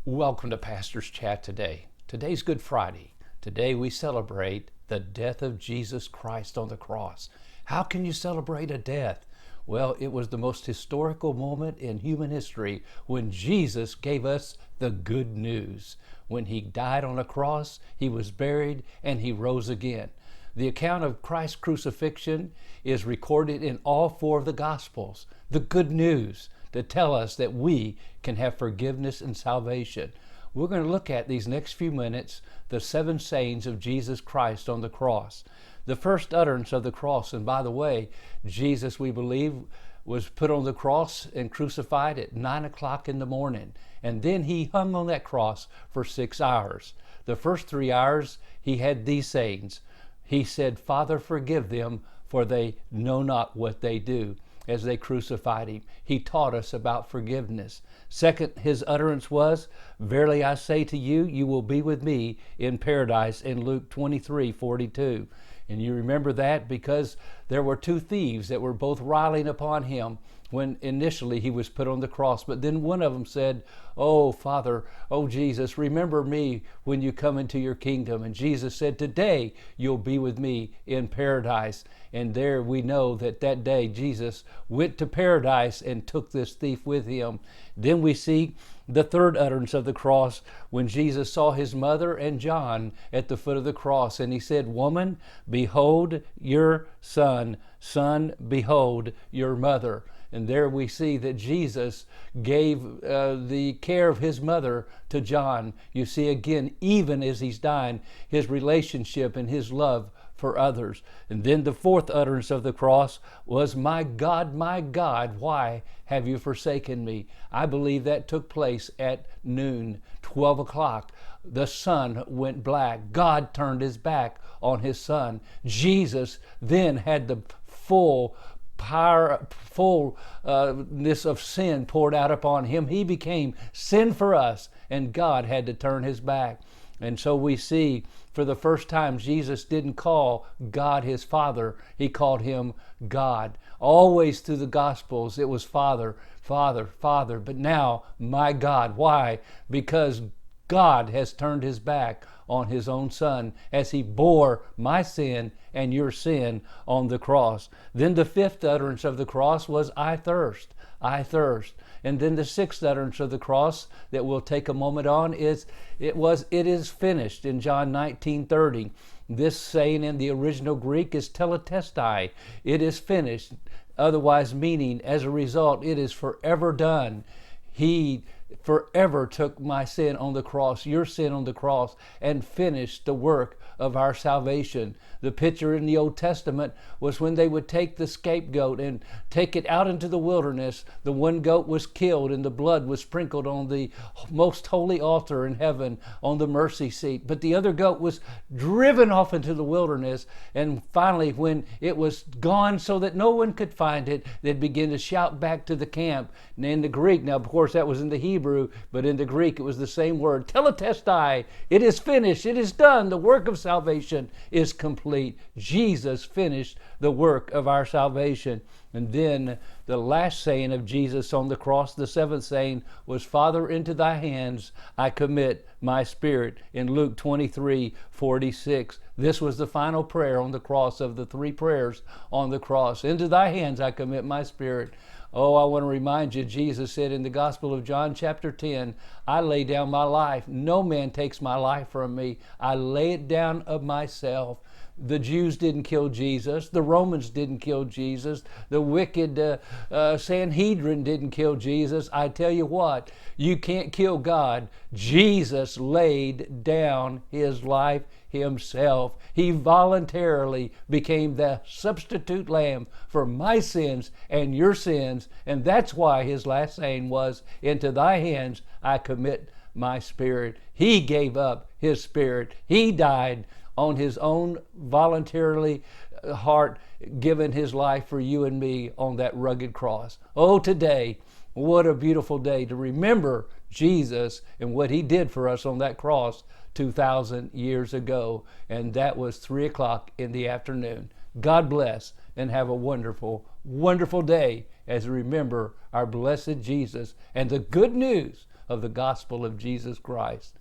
Welcome to Pastor's Chat today. Today's Good Friday. Today we celebrate the death of Jesus Christ on the cross. How can you celebrate a death? Well, it was the most historical moment in human history when Jesus gave us the good news. When he died on a cross, he was buried, and he rose again. The account of Christ's crucifixion is recorded in all four of the Gospels. The good news to tell us that we can have forgiveness and salvation. We're going to look at these next few minutes the 7 sayings of Jesus Christ on the cross. The first utterance of the cross, and by the way, Jesus, we believe, was put on the cross and crucified at 9 o'clock in the morning. And then he hung on that cross for 6 hours. The first 3 hours, he had these sayings. He said, "Father, forgive them, for they know not what they do." As they crucified him, he taught us about forgiveness. Second, his utterance was, "Verily I say to you, you will be with me in paradise," in Luke 23:42. And you remember that because there were 2 thieves that were both riling upon him when initially he was put on the cross. But then one of them said, "Oh, Father, oh, Jesus, remember me when you come into your kingdom." And Jesus said, "Today you'll be with me in paradise." And there we know that that day Jesus went to paradise and took this thief with him. Then we see the third utterance of the cross when Jesus saw his mother and John at the foot of the cross. And he said, "Woman, behold your son. Son, behold your mother." And there we see that Jesus gave the care of his mother to John. You see again, even as he's dying, his relationship and his love for others. And then the fourth utterance of the cross was, my God, why have you forsaken me?" I believe that took place at noon, 12 o'clock. The sun went black. God turned his back on his son. Jesus then had the fullness of sin poured out upon him. He became sin for us, and God had to turn his back. And so we see for the first time Jesus didn't call God his Father. He called him God. Always through the Gospels it was Father, Father, Father. But now, my God. Why? Because God has turned his back on his own son as he bore my sin and your sin on the cross. Then the fifth utterance of the cross was, "I thirst, I thirst." And then the sixth utterance of the cross that we'll take a moment on is, "It is finished," in John 19:30. This saying in the original Greek is teletestai. It is finished, otherwise meaning, as a result, it is forever done. He forever took my sin on the cross, your sin on the cross, and finished the work of our salvation. The picture in the Old Testament was when they would take the scapegoat and take it out into the wilderness. The one goat was killed and the blood was sprinkled on the most holy altar in heaven on the mercy seat. But the other goat was driven off into the wilderness, and finally when it was gone so that no one could find it, they'd begin to shout back to the camp. And in the Greek, now of course that was in the Hebrew, but in the Greek it was the same word, teletestai. It is finished, it is done, the work of salvation is complete. Jesus finished the work of our salvation. And then the last saying of Jesus on the cross, the seventh saying, was, "Father, into thy hands I commit my spirit," in Luke 23:46. This was the final prayer on the cross of the 3 prayers on the cross. "Into thy hands I commit my spirit." Oh, I want to remind you, Jesus said in the Gospel of John chapter 10, "I lay down my life. No man takes my life from me. I lay it down of myself." The Jews didn't kill Jesus. The Romans didn't kill Jesus. The wicked Sanhedrin didn't kill Jesus. I tell you what, you can't kill God. Jesus laid down his life himself. He voluntarily became the substitute lamb for my sins and your sins. And that's why his last saying was, "Into thy hands I commit my spirit." He gave up his spirit. He died on his own voluntarily heart, giving his life for you and me on that rugged cross. Oh, today, what a beautiful day to remember Jesus and what he did for us on that cross 2,000 years ago. And that was 3 o'clock in the afternoon. God bless and have a wonderful, wonderful day as we remember our blessed Jesus and the good news of the gospel of Jesus Christ.